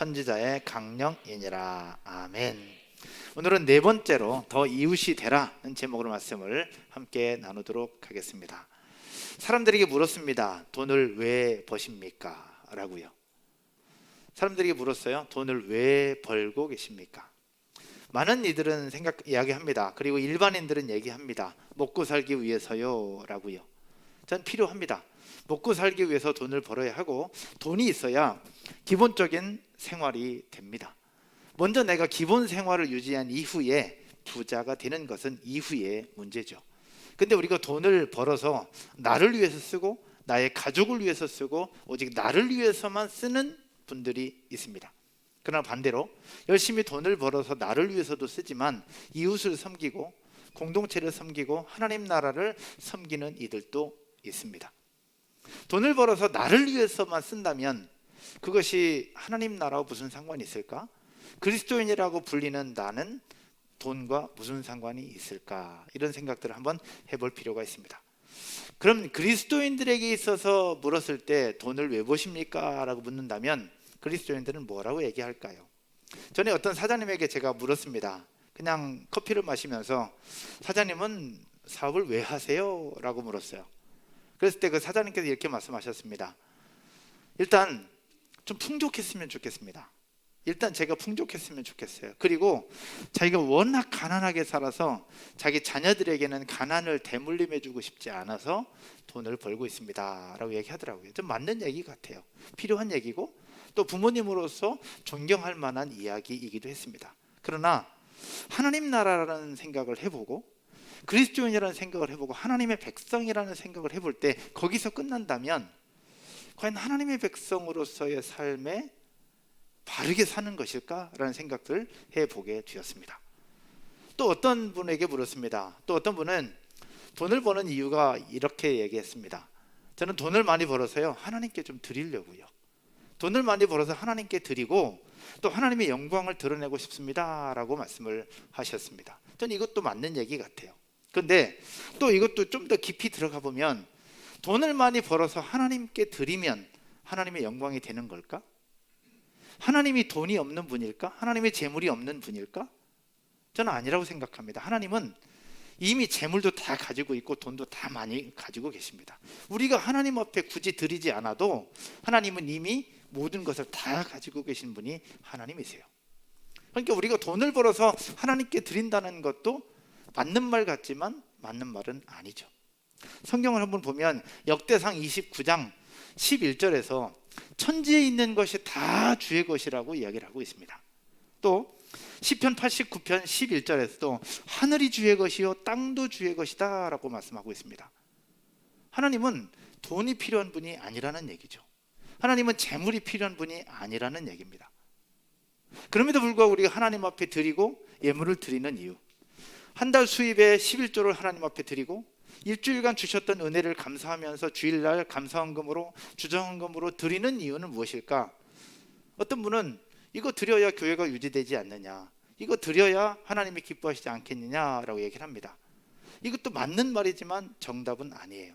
선지자의 강령이니라. 아멘. 오늘은 네 번째로 더 이웃이 되라는 제목으로 말씀을 함께 나누도록 하겠습니다. 사람들에게 물었습니다. 돈을 왜 버십니까? 라고요. 사람들에게 물었어요. 돈을 왜 벌고 계십니까? 많은 이들은 이야기합니다. 그리고 일반인들은 얘기합니다. 먹고 살기 위해서요 라고요. 전 필요합니다. 먹고 살기 위해서 돈을 벌어야 하고, 돈이 있어야 기본적인 생활이 됩니다. 먼저 내가 기본 생활을 유지한 이후에 부자가 되는 것은 이후의 문제죠. 근데 우리가 돈을 벌어서 나를 위해서 쓰고 나의 가족을 위해서 쓰고 오직 나를 위해서만 쓰는 분들이 있습니다. 그러나 반대로 열심히 돈을 벌어서 나를 위해서도 쓰지만 이웃을 섬기고 공동체를 섬기고 하나님 나라를 섬기는 이들도 있습니다. 돈을 벌어서 나를 위해서만 쓴다면 그것이 하나님 나라와 무슨 상관이 있을까? 그리스도인이라고 불리는 나는 돈과 무슨 상관이 있을까? 이런 생각들을 한번 해볼 필요가 있습니다. 그럼 그리스도인들에게 있어서 물었을 때 돈을 왜 버십니까? 라고 묻는다면 그리스도인들은 뭐라고 얘기할까요? 전에 어떤 사장님에게 제가 물었습니다. 그냥 커피를 마시면서 사장님은 사업을 왜 하세요? 라고 물었어요. 그랬을 때 그 사장님께서 이렇게 말씀하셨습니다. 일단 좀 풍족했으면 좋겠습니다. 일단 제가 풍족했으면 좋겠어요. 그리고 자기가 워낙 가난하게 살아서 자기 자녀들에게는 가난을 대물림해 주고 싶지 않아서 돈을 벌고 있습니다 라고 얘기하더라고요. 좀 맞는 얘기 같아요. 필요한 얘기고 또 부모님으로서 존경할 만한 이야기이기도 했습니다. 그러나 하나님 나라라는 생각을 해보고 그리스도인이라는 생각을 해보고 하나님의 백성이라는 생각을 해볼 때 거기서 끝난다면 과연 하나님의 백성으로서의 삶에 바르게 사는 것일까라는 생각들을 해보게 되었습니다. 또 어떤 분에게 물었습니다. 또 어떤 분은 돈을 버는 이유가 이렇게 얘기했습니다. 저는 돈을 많이 벌어서요 하나님께 좀 드리려고요. 돈을 많이 벌어서 하나님께 드리고 또 하나님의 영광을 드러내고 싶습니다 라고 말씀을 하셨습니다. 저는 이것도 맞는 얘기 같아요. 그런데 또 이것도 좀 더 깊이 들어가 보면 돈을 많이 벌어서 하나님께 드리면 하나님의 영광이 되는 걸까? 하나님이 돈이 없는 분일까? 하나님의 재물이 없는 분일까? 저는 아니라고 생각합니다. 하나님은 이미 재물도 다 가지고 있고 돈도 다 많이 가지고 계십니다. 우리가 하나님 앞에 굳이 드리지 않아도 하나님은 이미 모든 것을 다 가지고 계신 분이 하나님이세요. 그러니까 우리가 돈을 벌어서 하나님께 드린다는 것도 맞는 말 같지만 맞는 말은 아니죠. 성경을 한번 보면 역대상 29장 11절에서 천지에 있는 것이 다 주의 것이라고 이야기를 하고 있습니다. 또 시편 89편 11절에서도 하늘이 주의 것이요 땅도 주의 것이다 라고 말씀하고 있습니다. 하나님은 돈이 필요한 분이 아니라는 얘기죠. 하나님은 재물이 필요한 분이 아니라는 얘기입니다. 그럼에도 불구하고 우리가 하나님 앞에 드리고 예물을 드리는 이유, 한 달 수입의 11조를 하나님 앞에 드리고 일주일간 주셨던 은혜를 감사하면서 주일날 감사헌금으로 주정헌금으로 드리는 이유는 무엇일까? 어떤 분은 이거 드려야 교회가 유지되지 않느냐, 이거 드려야 하나님이 기뻐하시지 않겠느냐라고 얘기를 합니다. 이것도 맞는 말이지만 정답은 아니에요.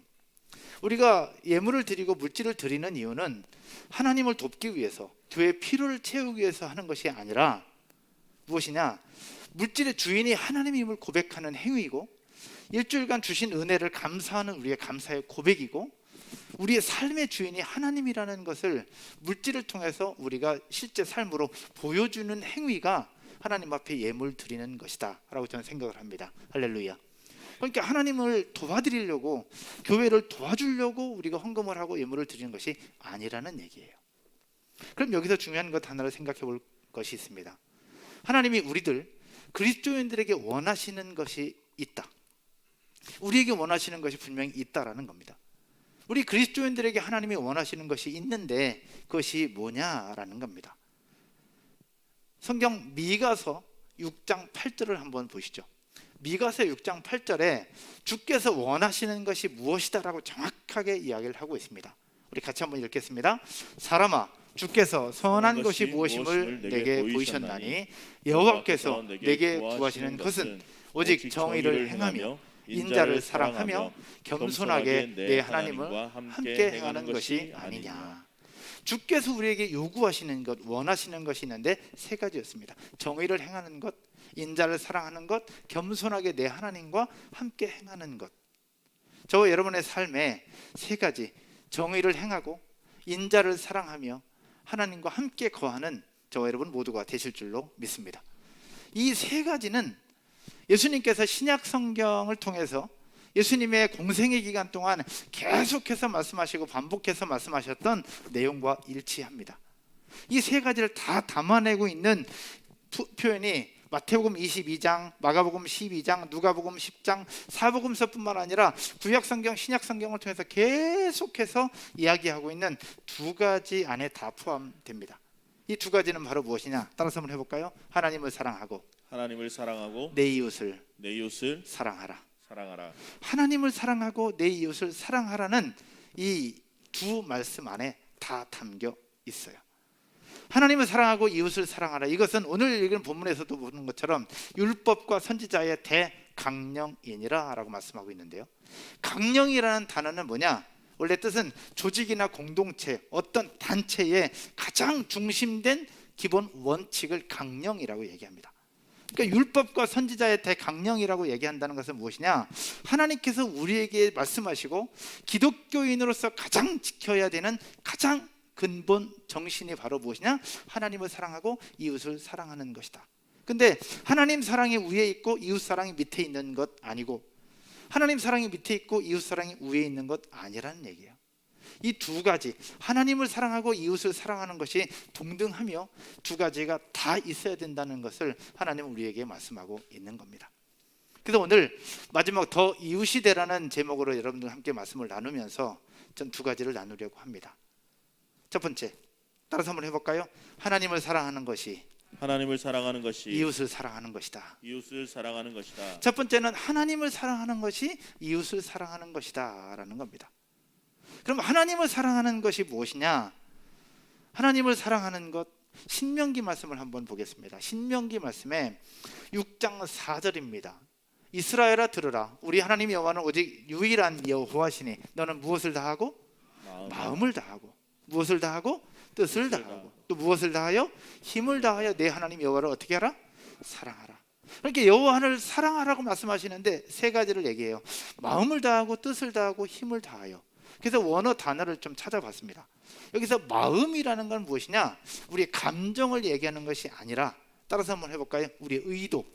우리가 예물을 드리고 물질을 드리는 이유는 하나님을 돕기 위해서, 교회의 필요를 채우기 위해서 하는 것이 아니라 무엇이냐? 물질의 주인이 하나님임을 고백하는 행위이고 일주일간 주신 은혜를 감사하는 우리의 감사의 고백이고 우리의 삶의 주인이 하나님이라는 것을 물질을 통해서 우리가 실제 삶으로 보여주는 행위가 하나님 앞에 예물 드리는 것이다 라고 저는 생각을 합니다. 할렐루야. 그러니까 하나님을 도와드리려고, 교회를 도와주려고 우리가 헌금을 하고 예물을 드리는 것이 아니라는 얘기예요. 그럼 여기서 중요한 것 하나를 생각해 볼 것이 있습니다. 하나님이 우리들 그리스도인들에게 원하시는 것이 있다. 우리에게 원하시는 것이 분명히 있다라는 겁니다. 우리 그리스도인들에게 하나님이 원하시는 것이 있는데 그것이 뭐냐라는 겁니다. 성경 미가서 6장 8절을 한번 보시죠. 미가서 6장 8절에 주께서 원하시는 것이 무엇이다라고 정확하게 이야기를 하고 있습니다. 우리 같이 한번 읽겠습니다. 사람아, 주께서 선한 것이 무엇임을 내게 보이셨나니 여호와께서 내게 구하시는 것은 오직 정의를 행하며 인자를 사랑하며 겸손하게 내 하나님과 함께 행하는 것이 아니냐. 주께서 우리에게 요구하시는 것, 원하시는 것이 있는데 세 가지였습니다. 정의를 행하는 것, 인자를 사랑하는 것, 겸손하게 내 하나님과 함께 행하는 것. 저와 여러분의 삶에 세 가지, 정의를 행하고 인자를 사랑하며 하나님과 함께 거하는 저와 여러분 모두가 되실 줄로 믿습니다. 이 세 가지는 예수님께서 신약 성경을 통해서 예수님의 공생의 기간 동안 계속해서 말씀하시고 반복해서 말씀하셨던 내용과 일치합니다. 이 세 가지를 다 담아내고 있는 표현이 마태복음 22장, 마가복음 12장, 누가복음 10장, 사복음서뿐만 아니라 구약성경, 신약성경을 통해서 계속해서 이야기하고 있는 두 가지 안에 다 포함됩니다. 이 두 가지는 바로 무엇이냐? 따라서 한번 해볼까요? 하나님을 사랑하고 내 이웃을 사랑하라. 하나님을 사랑하고 내 이웃을 사랑하라는 이 두 말씀 안에 다 담겨 있어요. 하나님을 사랑하고 이웃을 사랑하라. 이것은 오늘 읽은 본문에서도 보는 것처럼 율법과 선지자의 대강령이니라 라고 말씀하고 있는데요, 강령이라는 단어는 뭐냐? 원래 뜻은 조직이나 공동체, 어떤 단체의 가장 중심된 기본 원칙을 강령이라고 얘기합니다. 그러니까 율법과 선지자의 대강령이라고 얘기한다는 것은 무엇이냐? 하나님께서 우리에게 말씀하시고 기독교인으로서 가장 지켜야 되는 가장 근본 정신이 바로 무엇이냐? 하나님을 사랑하고 이웃을 사랑하는 것이다. 근데 하나님 사랑이 위에 있고 이웃 사랑이 밑에 있는 것 아니고, 하나님 사랑이 밑에 있고 이웃 사랑이 위에 있는 것 아니라는 얘기예요. 이 두 가지, 하나님을 사랑하고 이웃을 사랑하는 것이 동등하며 두 가지가 다 있어야 된다는 것을 하나님은 우리에게 말씀하고 있는 겁니다. 그래서 오늘 마지막 더 이웃이 되라는 제목으로 여러분들과 함께 말씀을 나누면서 전 두 가지를 나누려고 합니다. 첫 번째, 따라서 한번 해볼까요? 하나님을 사랑하는 것이 이웃을 사랑하는 것이다. 첫 번째는 하나님을 사랑하는 것이 이웃을 사랑하는 것이다 라는 겁니다. 그럼 하나님을 사랑하는 것이 무엇이냐? 하나님을 사랑하는 것, 신명기 말씀을 한번 보겠습니다. 신명기 말씀에 6장 4절입니다. 이스라엘아 들으라. 우리 하나님 여호와는 오직 유일한 여호와시니 너는 무엇을 다하고? 마음을 다하고. 무엇을 다하고? 뜻을 다하고. 또 무엇을 다하여? 힘을 다하여 내 하나님 여호와를 어떻게 하라? 사랑하라. 그러니까 여호와를 사랑하라고 말씀하시는데 세 가지를 얘기해요. 마음을 다하고, 뜻을 다하고, 힘을 다하여. 그래서 원어 단어를 좀 찾아봤습니다. 여기서 마음이라는 건 무엇이냐? 우리의 감정을 얘기하는 것이 아니라, 따라서 한번 해볼까요? 우리의 의도,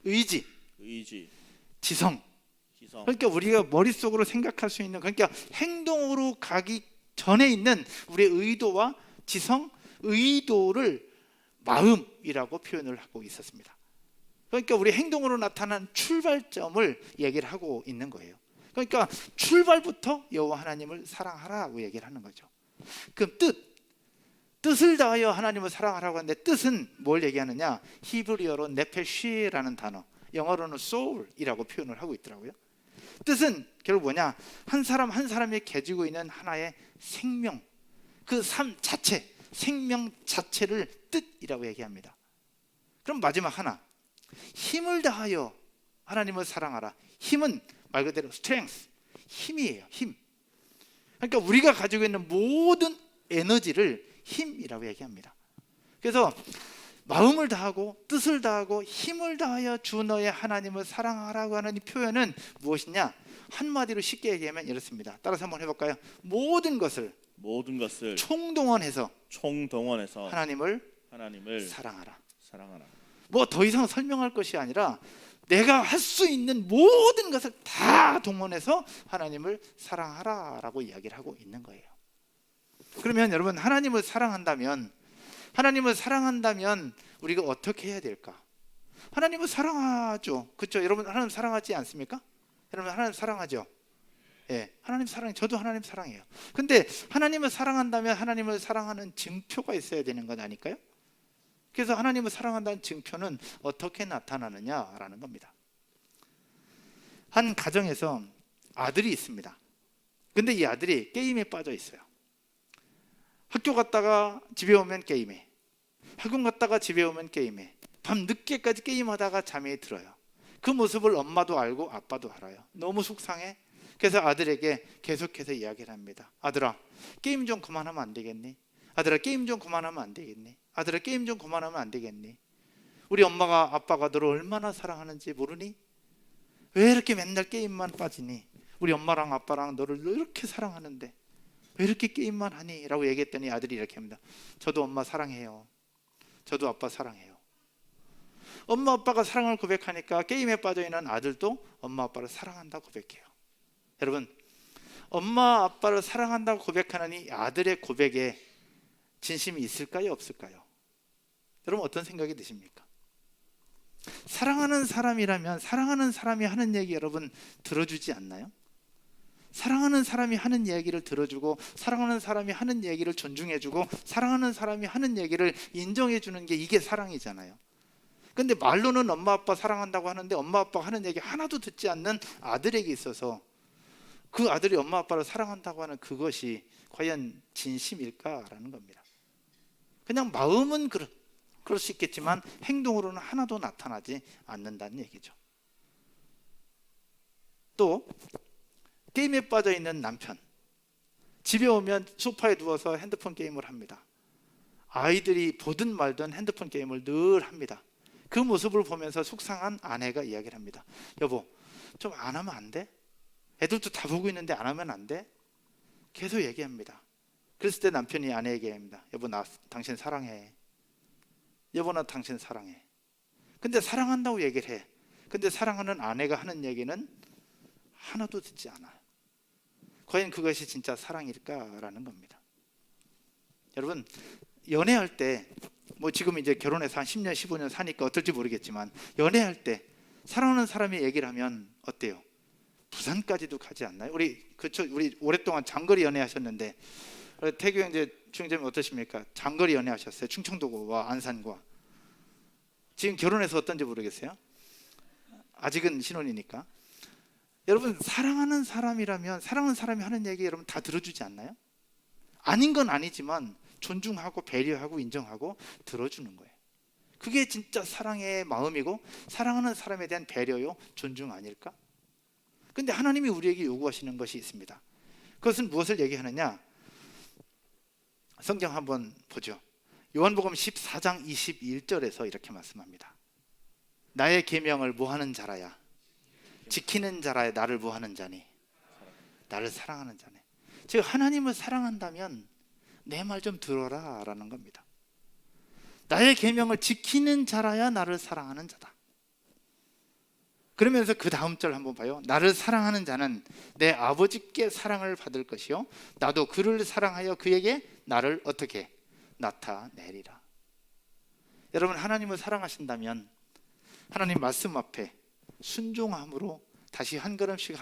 의지, 지성. 그러니까 우리가 머릿속으로 생각할 수 있는, 그러니까 행동으로 가기 전에 있는 우리의 의도와 지성, 의도를 마음이라고 표현을 하고 있었습니다. 그러니까 우리 행동으로 나타난 출발점을 얘기를 하고 있는 거예요. 그러니까 출발부터 여호와 하나님을 사랑하라고 얘기를 하는 거죠. 그럼 뜻을 다하여 하나님을 사랑하라고 하는데 뜻은 뭘 얘기하느냐? 히브리어로 네페쉬라는 단어, 영어로는 soul이라고 표현을 하고 있더라고요. 뜻은 결국 뭐냐? 한 사람 한 사람이 가지고 있는 하나의 생명, 그 삶 자체, 생명 자체를 뜻이라고 얘기합니다. 그럼 마지막 하나, 힘을 다하여 하나님을 사랑하라. 힘은 말 그대로 strength, 힘이에요. 힘. 그러니까 우리가 가지고 있는 모든 에너지를 힘이라고 얘기합니다. 그래서 마음을 다하고 뜻을 다하고 힘을 다하여 주 너의 하나님을 사랑하라고 하는 이 표현은 무엇이냐? 한마디로 쉽게 얘기하면 이렇습니다. 따라서 한번 해볼까요? 모든 것을 총동원해서 하나님을 사랑하라. 뭐 더 이상 설명할 것이 아니라 내가 할 수 있는 모든 것을 다 동원해서 하나님을 사랑하라라고 이야기를 하고 있는 거예요. 그러면 여러분, 하나님을 사랑한다면 우리가 어떻게 해야 될까? 하나님을 사랑하죠. 그렇죠? 여러분, 하나님 사랑하지 않습니까? 여러분, 하나님 사랑하죠? 예, 하나님 사랑해. 저도 하나님 사랑해요. 근데 하나님을 사랑한다면 하나님을 사랑하는 증표가 있어야 되는 건 아닐까요? 그래서 하나님을 사랑한다는 증표는 어떻게 나타나느냐라는 겁니다. 한 가정에서 아들이 있습니다. 근데 이 아들이 게임에 빠져 있어요. 학교 갔다가 집에 오면 게임해, 학원 갔다가 집에 오면 게임해, 밤 늦게까지 게임하다가 잠이 들어요. 그 모습을 엄마도 알고 아빠도 알아요. 너무 속상해. 그래서 아들에게 계속해서 이야기를 합니다. 아들아, 게임 좀 그만하면 안 되겠니? 아들아, 게임 좀 그만하면 안 되겠니? 아들아, 게임 좀 그만하면 안 되겠니? 우리 엄마가 아빠가 너를 얼마나 사랑하는지 모르니? 왜 이렇게 맨날 게임만 빠지니? 우리 엄마랑 아빠랑 너를 이렇게 사랑하는데 왜 이렇게 게임만 하니? 라고 얘기했더니 아들이 이렇게 합니다. 저도 엄마 사랑해요. 저도 아빠 사랑해요. 엄마 아빠가 사랑을 고백하니까 게임에 빠져있는 아들도 엄마 아빠를 사랑한다고 고백해요. 여러분, 엄마 아빠를 사랑한다고 고백하는 이 아들의 고백에 진심이 있을까요, 없을까요? 여러분, 어떤 생각이 드십니까? 사랑하는 사람이라면 사랑하는 사람이 하는 얘기 여러분 들어주지 않나요? 사랑하는 사람이 하는 얘기를 들어주고, 사랑하는 사람이 하는 얘기를 존중해주고, 사랑하는 사람이 하는 얘기를 인정해주는 게 이게 사랑이잖아요. 근데 말로는 엄마 아빠 사랑한다고 하는데 엄마 아빠가 하는 얘기 하나도 듣지 않는 아들에게 있어서 그 아들이 엄마 아빠를 사랑한다고 하는 그것이 과연 진심일까라는 겁니다. 그냥 마음은 그럴 수 있겠지만 행동으로는 하나도 나타나지 않는다는 얘기죠. 또 게임에 빠져있는 남편, 집에 오면 소파에 누워서 핸드폰 게임을 합니다. 아이들이 보든 말든 핸드폰 게임을 늘 합니다. 그 모습을 보면서 속상한 아내가 이야기를 합니다. 여보, 좀 안 하면 안 돼? 애들도 다 보고 있는데 안 하면 안 돼? 계속 얘기합니다. 그랬을 때 남편이 아내에게 얘기합니다. 여보, 나 당신 사랑해. 여보, 나 당신 사랑해. 근데 사랑한다고 얘기를 해. 근데 사랑하는 아내가 하는 얘기는 하나도 듣지 않아요. 과연 그것이 진짜 사랑일까라는 겁니다. 여러분, 연애할 때 뭐 지금 이제 결혼해서 한 10년 15년 사니까 어떨지 모르겠지만 연애할 때 사랑하는 사람이 얘기를 하면 어때요? 부산까지도 가지 않나요? 우리 오랫동안 장거리 연애하셨는데 태규 형제, 중재님 어떠십니까? 장거리 연애하셨어요. 충청도와 안산과. 지금 결혼해서 어떤지 모르겠어요. 아직은 신혼이니까. 여러분, 사랑하는 사람이라면 사랑하는 사람이 하는 얘기 여러분 다 들어주지 않나요? 아닌 건 아니지만 존중하고 배려하고 인정하고 들어주는 거예요. 그게 진짜 사랑의 마음이고 사랑하는 사람에 대한 배려요, 존중 아닐까? 근데 하나님이 우리에게 요구하시는 것이 있습니다. 그것은 무엇을 얘기하느냐? 성경 한번 보죠. 요한복음 14장 21절에서 이렇게 말씀합니다. 나의 계명을 뭐하는 자라야? 지키는 자라야. 나를 뭐하는 자니? 나를 사랑하는 자네. 즉 하나님을 사랑한다면 내 말 좀 들어라 라는 겁니다. 나의 계명을 지키는 자라야 나를 사랑하는 자다. 그러면서 그 다음 절 한번 봐요. 나를 사랑하는 자는 내 아버지께 사랑을 받을 것이요 나도 그를 사랑하여 그에게 나를 어떻게 나타내리라. 여러분, 하나님을 사랑하신다면 하나님 말씀 앞에 순종함으로 다시 한 걸음씩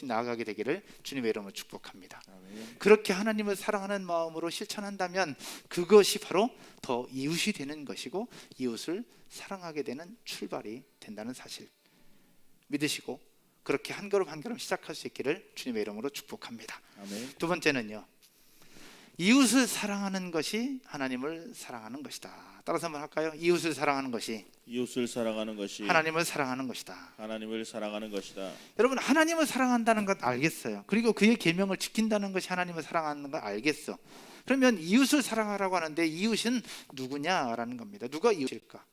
나아가게 되기를 주님의 이름으로 축복합니다. 아멘. 그렇게 하나님을 사랑하는 마음으로 실천한다면 그것이 바로 더 이웃이 되는 것이고 이웃을 사랑하게 되는 출발이 된다는 사실 믿으시고 그렇게 한 걸음 한 걸음 시작할 수 있기를 주님의 이름으로 축복합니다. 아멘. 두 번째는요, 이웃을 사랑하는 것이 하나님을 사랑하는 것이다. 따라서 한번 할까요? 이웃을 사랑하는 것이 하나님을 사랑하는 것이다. 하나님을 사랑하는 것이다. 여러분, 하나님을 사랑한다는 것 알겠어요. 그리고 그의 계명을 지킨다는 것이 하나님을 사랑하는 걸 알겠어. 그러면 이웃을 사랑하라고 하는데 이웃은 누구냐라는 겁니다. 누가 이웃일까?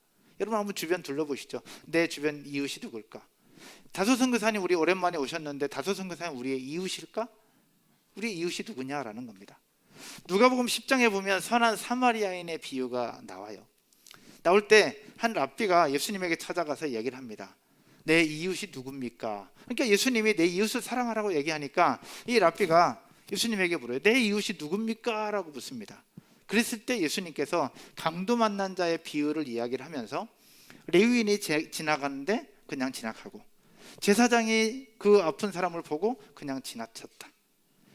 여러분 한번 주변 둘러보시죠. 내 주변 이웃이 누굴까? 다소 선교사님 우리 오랜만에 오셨는데 다소 선교사님 우리의 이웃일까? 우리의 이웃이 누구냐라는 겁니다. 누가복음 10장에 보면 선한 사마리아인의 비유가 나와요. 나올 때 한 랍비가 예수님에게 찾아가서 얘기를 합니다. 내 이웃이 누굽니까? 그러니까 예수님이 내 이웃을 사랑하라고 얘기하니까 이 랍비가 예수님에게 물어요. 내 이웃이 누굽니까? 라고 묻습니다. 그랬을 때 예수님께서 강도 만난 자의 비유를 이야기를 하면서 레위인이 지나가는데 그냥 지나가고 제사장이 그 아픈 사람을 보고 그냥 지나쳤다.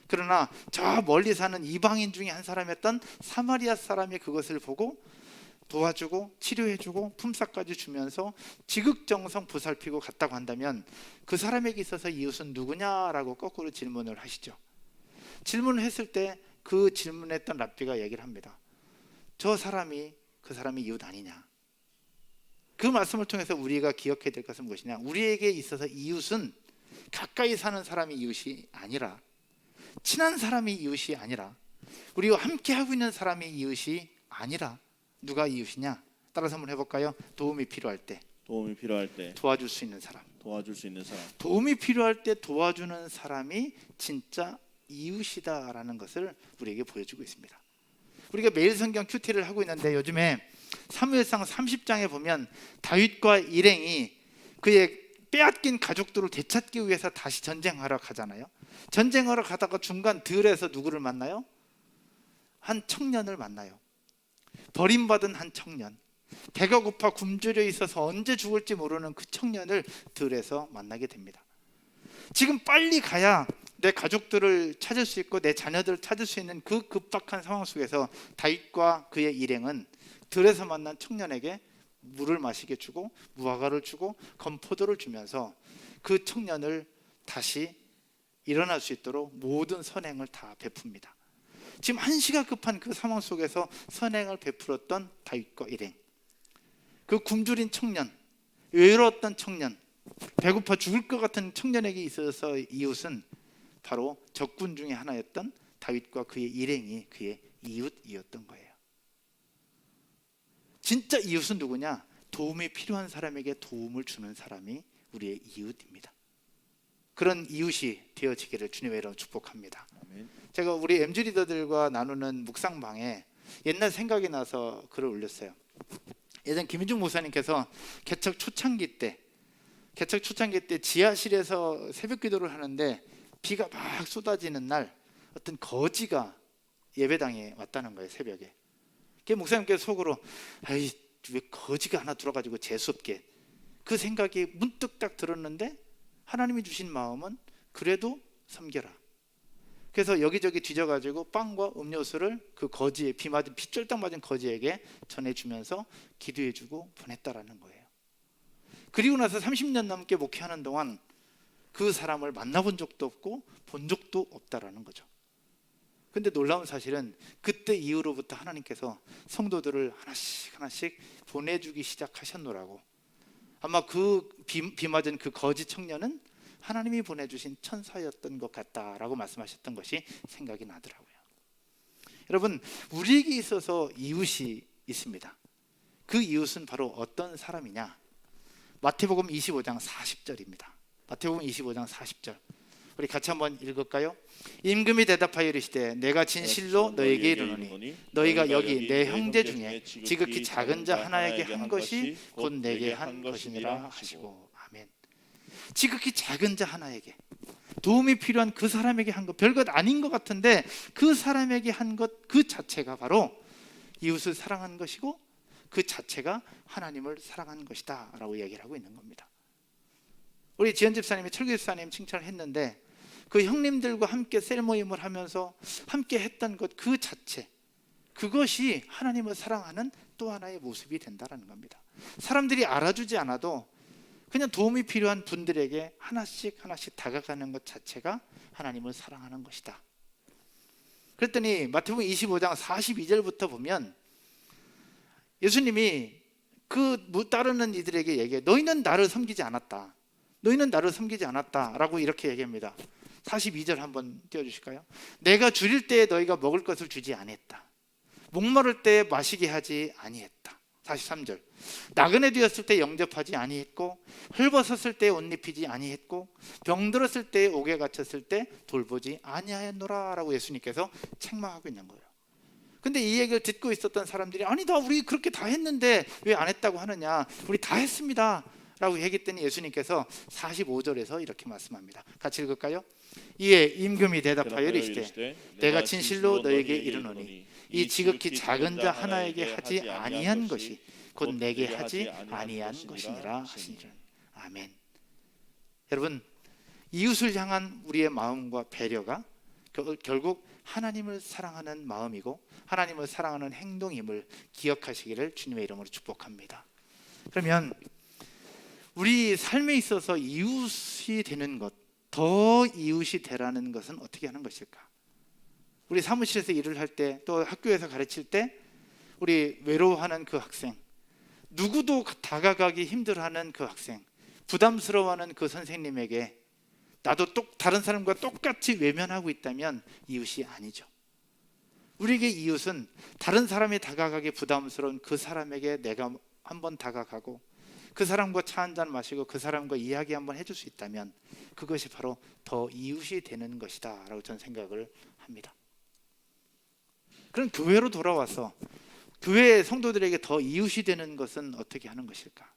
그러나 저 멀리 사는 이방인 중에 한 사람이었던 사마리아 사람이 그것을 보고 도와주고 치료해주고 품삯까지 주면서 지극정성 보살피고 갔다고 한다면 그 사람에게 있어서 이웃은 누구냐라고 거꾸로 질문을 하시죠. 질문을 했을 때 그 질문했던 랍비가 얘기를 합니다. 저 사람이 그 사람이 이웃 아니냐. 그 말씀을 통해서 우리가 기억해야 될 것은 무엇이냐. 우리에게 있어서 이웃은 가까이 사는 사람이 이웃이 아니라, 친한 사람이 이웃이 아니라, 우리와 함께 하고 있는 사람이 이웃이 아니라 누가 이웃이냐? 따라서 한번 해볼까요? 도움이 필요할 때 도와줄 수 있는 사람. 도움이 필요할 때 도와주는 사람이 진짜 이웃이다라는 것을 우리에게 보여주고 있습니다. 우리가 매일 성경 큐티를 하고 있는데 요즘에 사무엘상 30장에 보면 다윗과 일행이 그의 빼앗긴 가족들을 되찾기 위해서 다시 전쟁하러 가잖아요. 전쟁하러 가다가 중간 들에서 누구를 만나요? 한 청년을 만나요. 버림받은 한 청년, 배가 고파 굶주려 있어서 언제 죽을지 모르는 그 청년을 들에서 만나게 됩니다. 지금 빨리 가야 내 가족들을 찾을 수 있고 내 자녀들을 찾을 수 있는 그 급박한 상황 속에서 다윗과 그의 일행은 들에서 만난 청년에게 물을 마시게 주고 무화과를 주고 건포도를 주면서 그 청년을 다시 일어날 수 있도록 모든 선행을 다 베풉니다. 지금 한시가 급한 그 상황 속에서 선행을 베풀었던 다윗과 일행, 그 굶주린 청년, 외로웠던 청년, 배고파 죽을 것 같은 청년에게 있어서 이웃은 바로 적군 중에 하나였던 다윗과 그의 일행이 그의 이웃이었던 거예요. 진짜 이웃은 누구냐? 도움이 필요한 사람에게 도움을 주는 사람이 우리의 이웃입니다. 그런 이웃이 되어지기를 주님의 이름으로 축복합니다. 아멘. 제가 우리 MG 리더들과 나누는 묵상방에 옛날 생각이 나서 글을 올렸어요. 예전 김인중 목사님께서 개척 초창기 때 지하실에서 새벽 기도를 하는데 비가 막 쏟아지는 날 어떤 거지가 예배당에 왔다는 거예요. 새벽에. 그 목사님께서 속으로 아이 왜 거지가 하나 들어가지고 재수없게, 그 생각이 문득 딱 들었는데 하나님이 주신 마음은 그래도 섬겨라. 그래서 여기저기 뒤져가지고 빵과 음료수를 그 거지에 빗절딱 맞은 거지에게 전해주면서 기도해주고 보냈다라는 거예요. 그리고 나서 30년 넘게 목회하는 동안 그 사람을 만나본 적도 없고 본 적도 없다라는 거죠. 근데 놀라운 사실은 그때 이후로부터 하나님께서 성도들을 하나씩 보내주기 시작하셨노라고. 아마 그 비 맞은 그 거지 청년은 하나님이 보내주신 천사였던 것 같다라고 말씀하셨던 것이 생각이 나더라고요. 여러분, 우리에게 있어서 이웃이 있습니다. 그 이웃은 바로 어떤 사람이냐? 마태복음 25장 40절입니다. 마태복음 25장 40절. 우리 같이 한번 읽을까요? 임금이 대답하여 이르시되 내가 진실로 너에게 이르노니 너희가 여기 내 형제 중에 지극히 작은 자 하나에게 한 것이 곧 내게 한 것이니라 하시고. 아멘. 지극히 작은 자 하나에게, 도움이 필요한 그 사람에게 한 것, 별것 아닌 것 같은데 그 사람에게 한 것 그 자체가 바로 이웃을 사랑하는 것이고 그 자체가 하나님을 사랑하는 것이다 라고 얘기를 하고 있는 겁니다. 우리 지연 집사님이 철교 집사님 칭찬을 했는데 그 형님들과 함께 셀 모임을 하면서 함께 했던 것 그 자체, 그것이 하나님을 사랑하는 또 하나의 모습이 된다는 겁니다. 사람들이 알아주지 않아도 그냥 도움이 필요한 분들에게 하나씩 다가가는 것 자체가 하나님을 사랑하는 것이다. 그랬더니 마태복음 25장 42절부터 보면 예수님이 그 따르는 이들에게 얘기해. 너희는 나를 섬기지 않았다. 라고 이렇게 얘기합니다. 42절 한번 띄워주실까요? 내가 줄일 때에 너희가 먹을 것을 주지 아니했다. 목마를 때에 마시게 하지 아니했다. 43절. 나그네 되었을 때 영접하지 아니했고 헐벗었을 때에 옷 입히지 아니했고 병들었을 때에 옥에 갇혔을 때 돌보지 아니하였노라 라고 예수님께서 책망하고 있는 거예요. 근데 이 얘기를 듣고 있었던 사람들이 아니다, 우리 그렇게 다 했는데 왜 안 했다고 하느냐, 우리 다 했습니다 라고 얘기했더니 예수님께서 45절에서 이렇게 말씀합니다. 같이 읽을까요? 이에 임금이 대답하여 이르시되 내가 진실로 너에게 이르노니 이 지극히 작은 자 하나에게 하지 아니한 것이 곧 내게 하지 아니한 것이니라 하시니라. 아멘. 여러분, 이웃을 향한 우리의 마음과 배려가 결국 하나님을 사랑하는 마음이고 하나님을 사랑하는 행동임을 기억하시기를 주님의 이름으로 축복합니다. 그러면 우리 삶에 있어서 이웃이 되는 것, 더 이웃이 되라는 것은 어떻게 하는 것일까? 우리 사무실에서 일을 할 때, 또 학교에서 가르칠 때 우리 외로워하는 그 학생, 누구도 다가가기 힘들어하는 그 학생, 부담스러워하는 그 선생님에게 나도 다른 사람과 똑같이 외면하고 있다면 이웃이 아니죠. 우리에게 이웃은 다른 사람이 다가가기 부담스러운 그 사람에게 내가 한번 다가가고 그 사람과 차 한잔 마시고 그 사람과 이야기 한번 해줄 수 있다면 그것이 바로 더 이웃이 되는 것이다 라고 저는 생각을 합니다. 그럼 교회로 돌아와서 교회의 성도들에게 더 이웃이 되는 것은 어떻게 하는 것일까?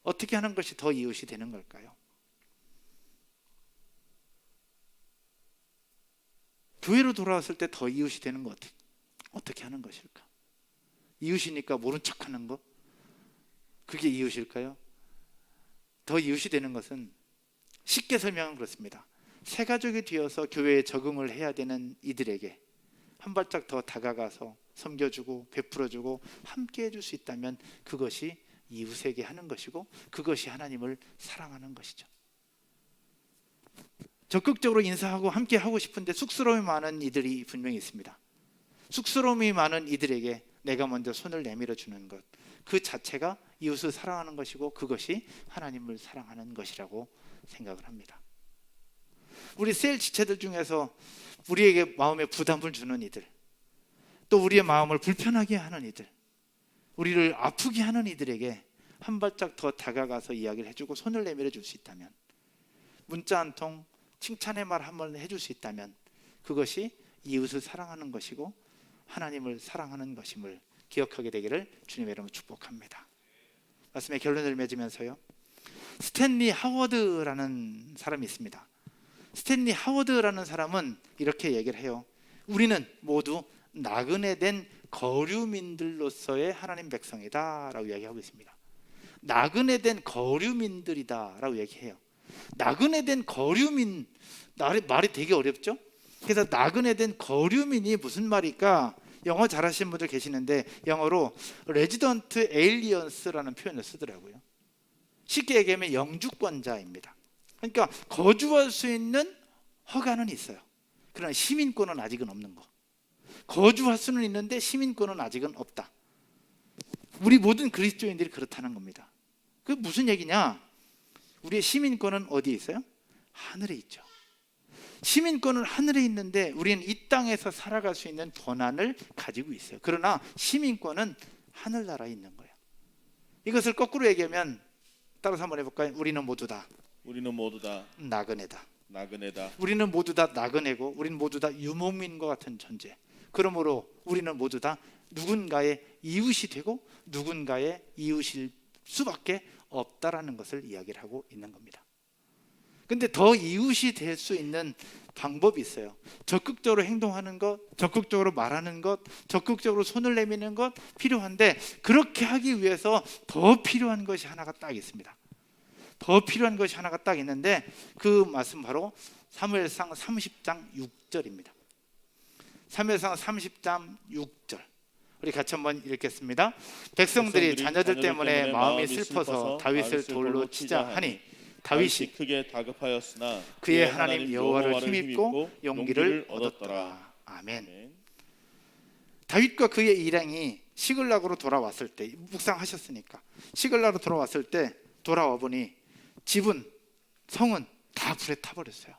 어떻게 하는 것이 더 이웃이 되는 걸까요? 교회로 돌아왔을 때 더 이웃이 되는 거 어떻게 하는 것일까? 이웃이니까 모른 척하는 거? 그게 이웃일까요? 더 이웃이 되는 것은 쉽게 설명은 그렇습니다. 새 가족이 되어서 교회에 적응을 해야 되는 이들에게 한 발짝 더 다가가서 섬겨주고 베풀어주고 함께 해줄 수 있다면 그것이 이웃에게 하는 것이고 그것이 하나님을 사랑하는 것이죠. 적극적으로 인사하고 함께 하고 싶은데 쑥스러움이 많은 이들이 분명히 있습니다. 쑥스러움이 많은 이들에게 내가 먼저 손을 내밀어 주는 것, 그 자체가 이웃을 사랑하는 것이고 그것이 하나님을 사랑하는 것이라고 생각을 합니다. 우리 셀 지체들 중에서 우리에게 마음에 부담을 주는 이들, 또 우리의 마음을 불편하게 하는 이들, 우리를 아프게 하는 이들에게 한 발짝 더 다가가서 이야기를 해주고 손을 내밀어 줄 수 있다면, 문자 한 통, 칭찬의 말 한번 해줄 수 있다면 그것이 이웃을 사랑하는 것이고 하나님을 사랑하는 것임을 기억하게 되기를 주님의 이름으로 축복합니다. 말씀의 결론을 맺으면서요, 스탠리 하워드라는 사람이 있습니다. 스탠리 하워드라는 사람은 이렇게 얘기를 해요. 우리는 모두 나그네 된 거류민들로서의 하나님 백성이다 라고 이야기하고 있습니다. 나그네 된 거류민들이다 라고 얘기해요. 나그네 된 거류민, 말이 되게 어렵죠? 그래서 나그네 된 거류민이 무슨 말일까? 영어 잘하시는 분들 계시는데 영어로 레지던트 에일리언스라는 표현을 쓰더라고요. 쉽게 얘기하면 영주권자입니다. 그러니까 거주할 수 있는 허가는 있어요. 그러나 시민권은 아직은 없는 거. 거주할 수는 있는데 시민권은 아직은 없다. 우리 모든 그리스도인들이 그렇다는 겁니다. 그게 무슨 얘기냐? 우리의 시민권은 어디에 있어요? 하늘에 있죠. 시민권은 하늘에 있는데 우리는 이 땅에서 살아갈 수 있는 권한을 가지고 있어요. 그러나 시민권은 하늘나라에 있는 거예요. 이것을 거꾸로 얘기하면 따라서 한번 해볼까요? 우리는 모두 다 나그네다. 우리는 모두 다 나그네고 우리는 모두 다 유목민과 같은 존재. 그러므로 우리는 모두 다 누군가의 이웃이 되고 누군가의 이웃일 수밖에 없다라는 것을 이야기를 하고 있는 겁니다. 근데 더 이웃이 될 수 있는 방법이 있어요. 적극적으로 행동하는 것, 적극적으로 말하는 것, 적극적으로 손을 내미는 것 필요한데 그렇게 하기 위해서 더 필요한 것이 하나가 딱 있습니다. 더 필요한 것이 하나가 딱 있는데 그 말씀 바로 사무엘상 30장 6절입니다. 사무엘상 30장 6절 우리 같이 한번 읽겠습니다. 백성들이 자녀들 때문에 마음이 슬퍼서 다윗을 돌로 치자 하니 다윗이 크게 다급하였으나 그의 하나님 여호와를 힘입고 용기를 얻었더라. 아멘. 다윗과 그의 일행이 시글락으로 돌아왔을 때, 묵상하셨으니까 시글락으로 돌아왔을 때 돌아와 보니 집은, 성은 다 불에 타버렸어요.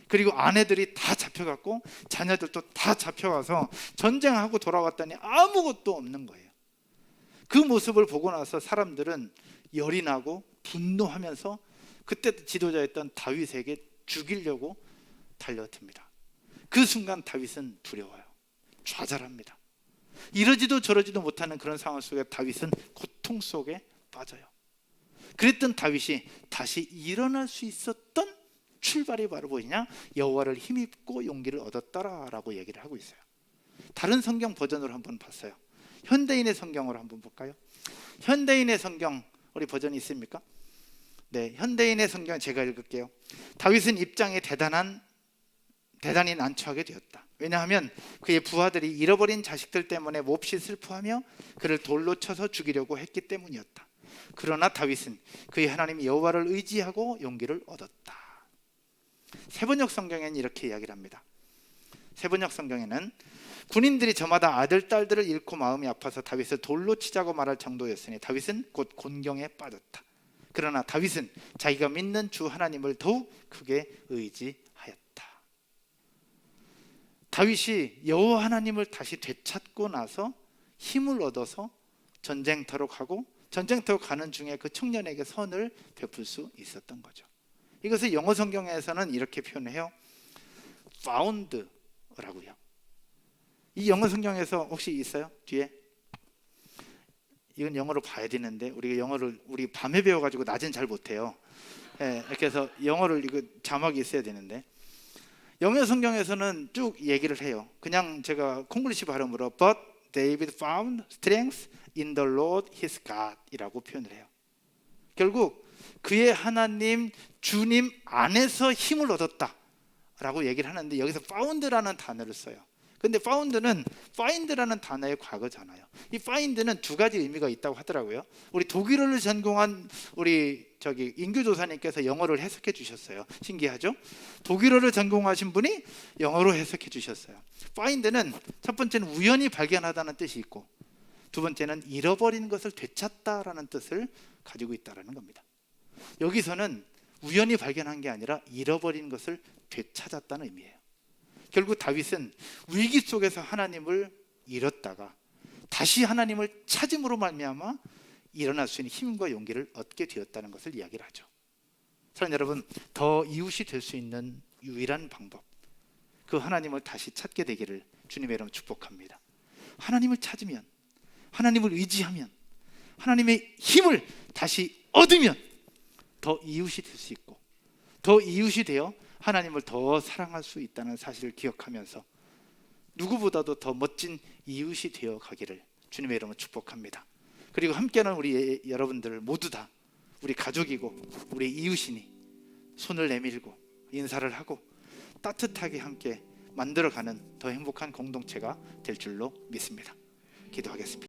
그리고 아내들이 다 잡혀갔고 자녀들도 다 잡혀가서 전쟁하고 돌아왔더니 아무것도 없는 거예요. 그 모습을 보고 나서 사람들은 열이 나고 분노하면서 그때 지도자였던 다윗에게 죽이려고 달려듭니다. 그 순간 다윗은 두려워요. 좌절합니다. 이러지도 저러지도 못하는 그런 상황 속에 다윗은 고통 속에 빠져요. 그랬던 다윗이 다시 일어날 수 있었던 출발이 바로 뭐냐? 여호와를 힘입고 용기를 얻었더라라고 얘기를 하고 있어요. 다른 성경 버전으로 한번 봤어요. 현대인의 성경으로 한번 볼까요? 현대인의 성경 우리 버전이 있습니까? 네, 현대인의 성경 제가 읽을게요. 다윗은 입장에 대단히 난처하게 되었다. 왜냐하면 그의 부하들이 잃어버린 자식들 때문에 몹시 슬퍼하며 그를 돌로 쳐서 죽이려고 했기 때문이었다. 그러나 다윗은 그의 하나님 여호와를 의지하고 용기를 얻었다. 세번역 성경에는 이렇게 이야기를 합니다. 세번역 성경에는 군인들이 저마다 아들, 딸들을 잃고 마음이 아파서 다윗을 돌로 치자고 말할 정도였으니 다윗은 곧 곤경에 빠졌다. 그러나 다윗은 자기가 믿는 주 하나님을 더욱 크게 의지하였다. 다윗이 여호와 하나님을 다시 되찾고 나서 힘을 얻어서 전쟁터로 가고 전쟁터로 가는 중에 그 청년에게 선을 베풀 수 있었던 거죠. 이것을 영어 성경에서는 이렇게 표현해요. found라고요. 이 영어 성경에서 혹시 있어요? 뒤에? 이건 영어로 봐야 되는데 우리 영어를 우리 밤에 배워가지고 낮엔 잘 못해요. 예, 이렇게 해서 영어를 이거 자막이 있어야 되는데 영어 성경에서는 쭉 얘기를 해요. 그냥 제가 콩글리시 발음으로 But David found strength in the Lord his God 이라고 표현을 해요. 결국 그의 하나님 주님 안에서 힘을 얻었다 라고 얘기를 하는데 여기서 found라는 단어를 써요. 근데 found는 find라는 단어의 과거잖아요. 이 find는 두 가지 의미가 있다고 하더라고요. 우리 독일어를 전공한 우리 인규조사님께서 영어를 해석해 주셨어요. 신기하죠? 독일어를 전공하신 분이 영어로 해석해 주셨어요. find는 첫 번째는 우연히 발견하다는 뜻이 있고 두 번째는 잃어버린 것을 되찾다라는 뜻을 가지고 있다는 겁니다. 여기서는 우연히 발견한 게 아니라 잃어버린 것을 되찾았다는 의미예요. 결국 다윗은 위기 속에서 하나님을 잃었다가 다시 하나님을 찾음으로 말미암아 일어날 수 있는 힘과 용기를 얻게 되었다는 것을 이야기를 하죠. 사랑하는 여러분, 더 이웃이 될 수 있는 유일한 방법, 그 하나님을 다시 찾게 되기를 주님의 이름으로 축복합니다. 하나님을 찾으면, 하나님을 의지하면, 하나님의 힘을 다시 얻으면 더 이웃이 될 수 있고 더 이웃이 되어 하나님을 더 사랑할 수 있다는 사실을 기억하면서 누구보다도 더 멋진 이웃이 되어 가기를 주님의 이름으로 축복합니다. 그리고 함께하는 우리 여러분들 모두 다 우리 가족이고 우리 이웃이니 손을 내밀고 인사를 하고 따뜻하게 함께 만들어가는 더 행복한 공동체가 될 줄로 믿습니다. 기도하겠습니다.